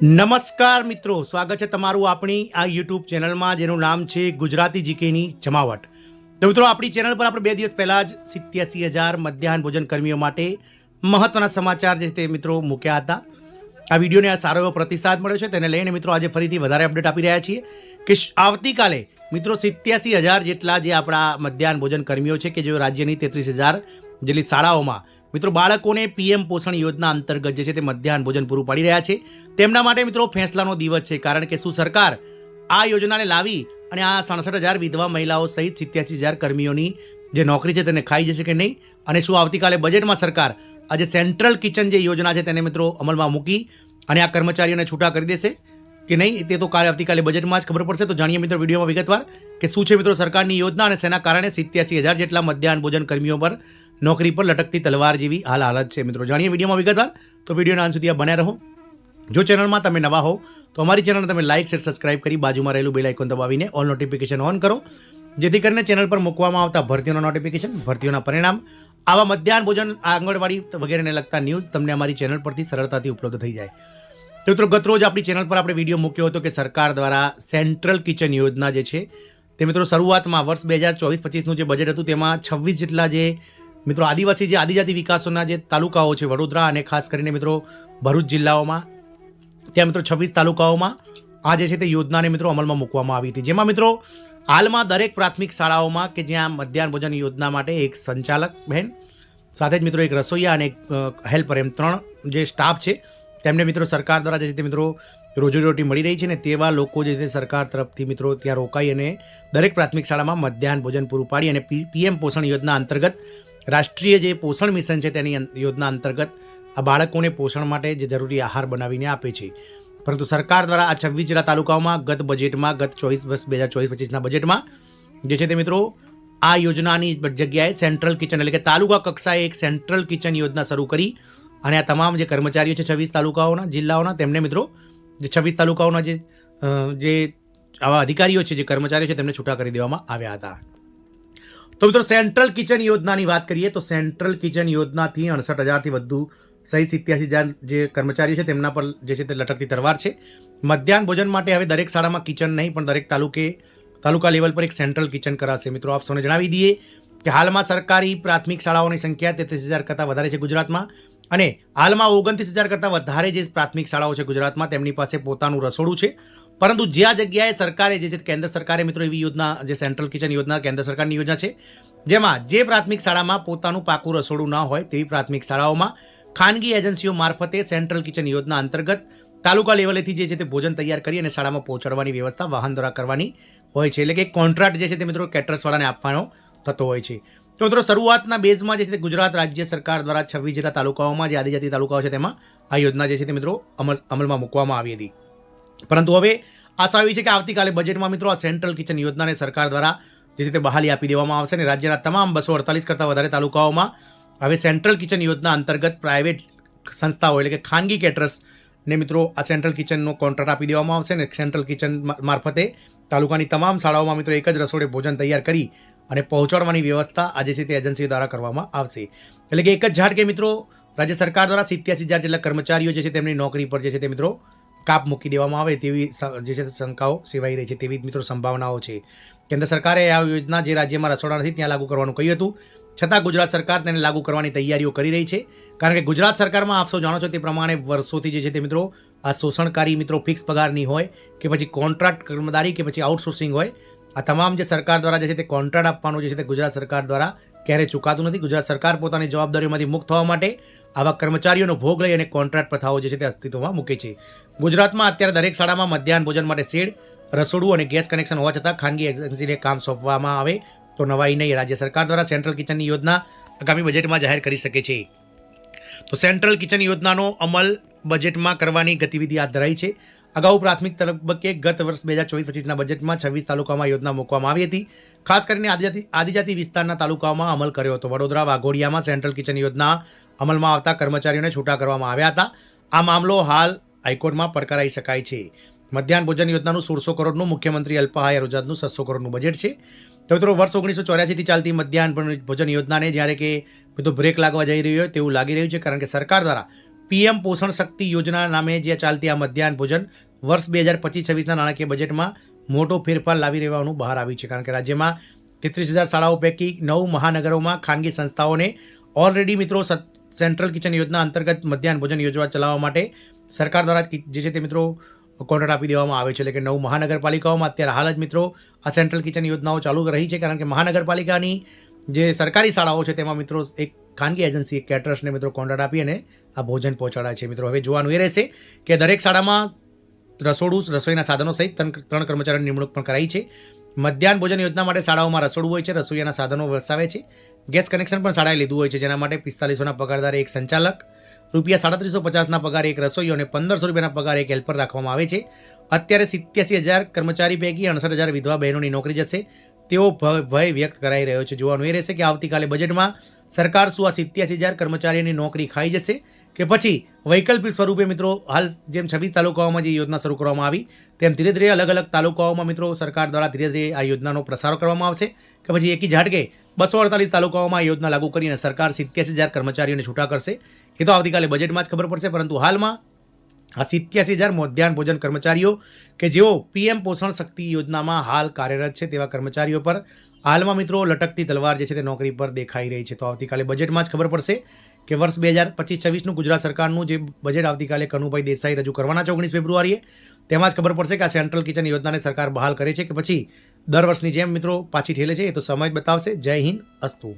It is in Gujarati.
નમસ્કાર મિત્રો, સ્વાગત છે તમારું આપણી આ યુટ્યુબ ચેનલમાં જેનું નામ છે ગુજરાતી જીકેની જમાવટ. તો મિત્રો, આપણી ચેનલ પર આપણે 2 દિવસ પહેલાં જ 87,000 મધ્યાહન ભોજન કર્મીઓ માટે મહત્વના સમાચાર જે તે મિત્રો મૂક્યા હતા. આ વિડીયોને આ સારો એવો પ્રતિસાદ મળ્યો છે, તેને લઈને મિત્રો આજે ફરીથી વધારે અપડેટ આપી રહ્યા છીએ કે આવતીકાલે મિત્રો 87,000 જેટલા જે આપણા મધ્યાહન ભોજન કર્મીઓ છે કે જેઓ રાજ્યની 33,000 જેટલી શાળાઓમાં મિત્રો બાળકોને પીએમ પોષણ યોજના અંતર્ગત જે છે તે મધ્યાહન ભોજન પૂરું પાડી રહ્યા છે, તેમના માટે મિત્રો ફેસલાનો દિવસ છે. કારણ કે શું સરકાર આ યોજનાને લાવી અને આ 67,000 વિધવા મહિલાઓ સહિત 87,000 કર્મીઓની જે નોકરી છે તેને ખાઈ જશે કે નહીં, અને શું આવતીકાલે બજેટમાં સરકાર આજે સેન્ટ્રલ કિચન જે યોજના છે તેને મિત્રો અમલમાં મૂકી અને આ કર્મચારીઓને છૂટા કરી દેશે કે નહીં, તે તો આવતીકાલે બજેટમાં જ ખબર પડશે. તો જાણીએ મિત્રો વિડીયોમાં વિગતવાર કે શું છે મિત્રો સરકારની યોજના અને શેના કારણે 87,000 જેટલા મધ્યાહન ભોજન કર્મીઓ પર નોકરી પર લટકતી તલવાર જેવી હાલત છે. મિત્રો જાણીએ વિડીયોમાં વિગતવાર, તો વિડીયોના અંત સુધી બન્યા રહો. જો ચેનલમાં તમે નવા હો તો અમારી ચેનલને તમે લાઇક, શેર, સબસ્ક્રાઇબ કરી બાજુમાં રહેલું બેલ આઇકોન દબાવીને ઓલ નોટિફિકેશન ઓન કરો, જેથી કરીને ચેનલ પર મૂકવામાં આવતા ભરતીઓના નોટિફિકેશન, ભરતીઓના પરિણામ, આવા મધ્યાહન ભોજન, આંગણવાડી વગેરેને લગતા ન્યૂઝ તમને અમારી ચેનલ પરથી સરળતાથી ઉપલબ્ધ થઈ જાય. તો મિત્રો, ગતરોજ આપણી ચેનલ પર આપણે વિડીયો મૂક્યો હતો કે સરકાર દ્વારા સેન્ટ્રલ કિચન યોજના જે છે તે મિત્રો શરૂઆતમાં વર્ષ 2024-25નું જે બજેટ હતું તેમાં 26 જેટલા જે મિત્રો આદિવાસી જે આદિજાતિ વિકાસોના જે તાલુકાઓ છે વડોદરા અને ખાસ કરીને મિત્રો ભરૂચ જિલ્લાઓમાં, ત્યાં મિત્રો 26 તાલુકાઓમાં આ જે છે તે યોજનાને મિત્રો અમલમાં મૂકવામાં આવી હતી, જેમાં મિત્રો હાલમાં દરેક પ્રાથમિક શાળાઓમાં કે જ્યાં મધ્યાહન ભોજન યોજના માટે એક સંચાલક બહેન, સાથે જ મિત્રો એક રસોઈયા અને એક હેલ્પર, એમ 3 જે સ્ટાફ છે તેમને મિત્રો સરકાર દ્વારા જે છે તે મિત્રો રોજીરોટી મળી રહી છે ને તેવા લોકો જે છે સરકાર તરફથી મિત્રો ત્યાં રોકાઈ અને દરેક પ્રાથમિક શાળામાં મધ્યાહન ભોજન પૂરું પાડી અને પીએમ પોષણ યોજના અંતર્ગત રાષ્ટ્રીય જે પોષણ મિશન છે તેની યોજના અંતર્ગત આ બાળકોને પોષણ માટે જે જરૂરી આહાર બનાવીને આપે છે. પરંતુ સરકાર દ્વારા આ 26 જેટલા તાલુકાઓમાં ગત બજેટમાં, ગત 2024-25ના બજેટમાં જે છે તે મિત્રો આ યોજનાની જગ્યાએ સેન્ટ્રલ કિચન એટલે કે તાલુકા કક્ષાએ એક સેન્ટ્રલ કિચન યોજના શરૂ કરી અને આ તમામ જે કર્મચારીઓ છે 26 તાલુકાઓના જિલ્લાઓના, તેમને મિત્રો જે 26 તાલુકાઓના જે આવા અધિકારીઓ છે, જે કર્મચારીઓ છે, તેમને છૂટા કરી દેવામાં આવ્યા હતા. તો મિત્રો સેન્ટ્રલ કિચન યોજનાની વાત કરીએ તો સેન્ટ્રલ કિચન યોજનાથી 68,000થી વધુ સહિત 87,000 જે કર્મચારીઓ છે તેમના પર જે છે તે લટકતી તલવાર છે. મધ્યાહન ભોજન માટે હવે દરેક શાળામાં કિચન નહીં પણ દરેક તાલુકા લેવલ પર એક સેન્ટ્રલ કિચન કરાશે. મિત્રો આપ સૌને જણાવી દઈએ કે હાલમાં સરકારી પ્રાથમિક શાળાઓની સંખ્યા 33,000 કરતાં વધારે છે ગુજરાતમાં, અને હાલમાં 29,000 કરતાં વધારે જે પ્રાથમિક શાળાઓ છે ગુજરાતમાં તેમની પાસે પોતાનું રસોડું છે. પરંતુ જ્યાં જગ્યાએ સરકારે જે છે કેન્દ્ર સરકારે મિત્રો એવી યોજના, જે સેન્ટ્રલ કિચન યોજના કેન્દ્ર સરકારની યોજના છે, જેમાં જે પ્રાથમિક શાળામાં પોતાનું પાકું રસોડું ન હોય તેવી પ્રાથમિક શાળાઓમાં ખાનગી એજન્સીઓ મારફતે સેન્ટ્રલ કિચન યોજના અંતર્ગત તાલુકા લેવલેથી જે છે તે ભોજન તૈયાર કરી અને શાળામાં પહોંચાડવાની વ્યવસ્થા વાહન દ્વારા કરવાની હોય છે. એટલે કે કોન્ટ્રાક્ટ જે છે તે મિત્રો કેટરર્સવાળાને આપવાનો થતો હોય છે. તો મિત્રો શરૂઆતના બેઝમાં જે છે તે ગુજરાત રાજ્ય સરકાર દ્વારા 26 જેટલા તાલુકાઓમાં જે આદિજાતિ તાલુકાઓ છે તેમાં આ યોજના જે છે તે મિત્રો અમલમાં મૂકવામાં આવી હતી. પરંતુ હવે આશા એવી છે કે આવતીકાલે બજેટમાં મિત્રો આ સેન્ટ્રલ કિચન યોજનાને સરકાર દ્વારા જે છે તે બહાલી આપી દેવામાં આવશે અને રાજ્યના તમામ 248 કરતાં વધારે તાલુકાઓમાં હવે સેન્ટ્રલ કિચન યોજના અંતર્ગત પ્રાઇવેટ સંસ્થાઓ એટલે કે ખાનગી કેટરર્સને મિત્રો આ સેન્ટ્રલ કિચનનો કોન્ટ્રાક્ટ આપી દેવામાં આવશે અને સેન્ટ્રલ કિચન મારફતે તાલુકાની તમામ શાળાઓમાં મિત્રો એક જ રસોડે ભોજન તૈયાર કરી અને પહોંચાડવાની વ્યવસ્થા આજે છે તે એજન્સીઓ દ્વારા કરવામાં આવશે. એટલે કે એક જ ઝાટકે મિત્રો રાજ્ય સરકાર દ્વારા 87,000 જેટલા કર્મચારીઓ જે છે તેમની નોકરી પર જે છે તે મિત્રો કાપ મૂકી દેવામાં આવે તેવી જે છે શંકાઓ સેવાઈ રહી છે, તેવી મિત્રો સંભાવનાઓ છે. કેન્દ્ર સરકારે આ યોજના જે રાજ્યમાં રસોડા નથી ત્યાં લાગુ કરવાનું કહ્યું હતું, છતાં ગુજરાત સરકાર તેને લાગુ કરવાની તૈયારીઓ કરી રહી છે. કારણ કે ગુજરાત સરકારમાં આપ સૌ જાણો છો તે પ્રમાણે વર્ષોથી જે છે તે મિત્રો આ શોષણકારી મિત્રો ફિક્સ પગારની હોય કે પછી કોન્ટ્રાક્ટ કર્મચારી કે પછી આઉટસોર્સિંગ હોય, આ તમામ જે સરકાર દ્વારા જે છે તે કોન્ટ્રાક્ટ આપવાનું જે છે તે ગુજરાત સરકાર દ્વારા ક્યારેય ચૂકાતું નથી. ગુજરાત સરકાર પોતાની જવાબદારીઓમાંથી મુક્ત થવા માટે આવા કર્મચારીઓનો ભોગ લઈ અને કોન્ટ્રાક્ટ પ્રથાઓ જે છે તે અસ્તિત્વમાં મૂકે છે. ગુજરાતમાં અત્યારે દરેક શાળામાં મધ્યાહન ભોજન માટે શેડ, રસોડું અને ગેસ કનેક્શન હોવા છતાં ખાનગી એજન્સીને કામ સોંપવામાં આવે તો નવાઈ નહીં. રાજ્ય સરકાર દ્વારા સેન્ટ્રલ કિચનની યોજના આગામી બજેટમાં જાહેર કરી શકે છે. તો સેન્ટ્રલ કિચન યોજનાનો અમલ બજેટમાં કરવાની ગતિવિધિ હાથ ધરાઈ છે. અગાઉ પ્રાથમિક તબક્કે ગત વર્ષ 2024-25ના બજેટમાં 26 તાલુકામાં યોજના મૂકવામાં આવી હતી. ખાસ કરીને આદિજાતિ વિસ્તારના તાલુકાઓમાં અમલ કર્યો હતો. વડોદરા, વાઘોડિયામાં સેન્ટ્રલ કિચન યોજના અમલમાં આવતા કર્મચારીઓને છૂટા કરવામાં આવ્યા હતા. આ મામલો હાલ હાઈકોર્ટમાં પડકારાઈ શકાય છે. મધ્યાહન ભોજન યોજનાનું 1600 કરોડનું, મુખ્યમંત્રી અલ્પાહાય રોજગારનું 600 કરોડનું બજેટ છે. તો મિત્રો વર્ષ 1984થી ચાલતી મધ્યાહન ભોજન યોજનાને જ્યારે કે બધો બ્રેક લાગવા જઈ રહ્યો હોય તેવું લાગી રહ્યું છે. કારણ કે સરકાર દ્વારા પીએમ પોષણ શક્તિ યોજના નામે જે ચાલતી આ મધ્યાહન ભોજન વર્ષ 2025-26ના નાણાકીય બજેટમાં મોટો ફેરફાર લાવી રહેવાનું બહાર આવ્યું છે. કારણ કે રાજ્યમાં 33,000 શાળાઓ પૈકી 9 મહાનગરોમાં ખાનગી સંસ્થાઓને ઓલરેડી મિત્રો સેન્ટ્રલ કિચન યોજના અંતર્ગત મધ્યાહન ભોજન યોજવા ચલાવવા માટે સરકાર દ્વારા જે છે તે મિત્રો કોન્ટ્રાક્ટ આપી દેવામાં આવે છે. એટલે કે 9 મહાનગરપાલિકાઓમાં અત્યારે હાલ જ મિત્રો આ સેન્ટ્રલ કિચન યોજનાઓ ચાલુ રહી છે. કારણ કે મહાનગરપાલિકાની જે સરકારી શાળાઓ છે તેમાં મિત્રો એક ખાનગી એજન્સી કેટરર્સને મિત્રો કોન્ટ્રાક્ટ આપી અને આ ભોજન પહોંચાડાય છે. મિત્રો હવે જોવાનું એ રહેશે કે દરેક શાળામાં રસોડું, રસોઈના સાધનો સહિત 3 કર્મચારીઓની નિમણૂક પણ કરાઈ છે. મધ્યાહન ભોજન યોજના માટે શાળાઓમાં રસોડું હોય છે, રસોઈયાના સાધનો વસાવે છે, ગેસ કનેક્શન પણ શાળાએ લીધું હોય છે, જેના માટે 4500ના પગારદારે એક સંચાલક, ₹3,350ના પગારે એક રસોઈયો અને ₹1,500ના પગારે એક હેલ્પર રાખવામાં આવે છે. અત્યારે 87,000 કર્મચારી પૈકી 68,000 વિધવા બહેનોની નોકરી જશે તેવો ભય વ્યક્ત કરાઈ રહ્યો છે. જોવાનું એ રહેશે કે આવતીકાલે બજેટમાં સરકાર શું આ 87,000 કર્મચારીઓની નોકરી ખાઈ જશે કે પછી વૈકલ્પિક સ્વરૂપે મિત્રો હાલ જેમ 26 તાલુકાઓમાં જે યોજના શરૂ કરવામાં આવી તેમ ધીરે ધીરે અલગ અલગ તાલુકાઓમાં મિત્રો સરકાર દ્વારા ધીરે ધીરે આ યોજનાનો પ્રસાર કરવામાં આવશે કે પછી એકી ઝાટકે 248 તાલુકાઓમાં આ યોજના લાગુ કરીને સરકાર 87,000 કર્મચારીઓને છૂટા કરશે. એ તો આવતીકાલે બજેટમાં જ ખબર પડશે. પરંતુ હાલમાં આ 87,000 મધ્યાહન ભોજન કર્મચારીઓ કે જેઓ પીએમ પોષણ શક્તિ યોજનામાં હાલ કાર્યરત છે તેવા કર્મચારીઓ પર હાલમાં મિત્રો લટકતી તલવાર જે છે તે નોકરી પર દેખાઈ રહી છે. તો આવતીકાલે બજેટમાં જ ખબર પડશે કે વર્ષ 2025-26નું ગુજરાત સરકારનું જે બજેટ આવતીકાલે કનુભાઈ દેસાઈ રજૂ કરવાના છે 19 ફેબ્રુઆરીએ, તેમાં જ ખબર પડશે કે આ સેન્ટ્રલ કિચન યોજનાને સરકાર બહાલ કરે છે કે પછી દર વર્ષની જેમ મિત્રો પાછી ઠેલે છે. એ તો સમય જ બતાવશે. જય હિન્દ, અસ્તુ.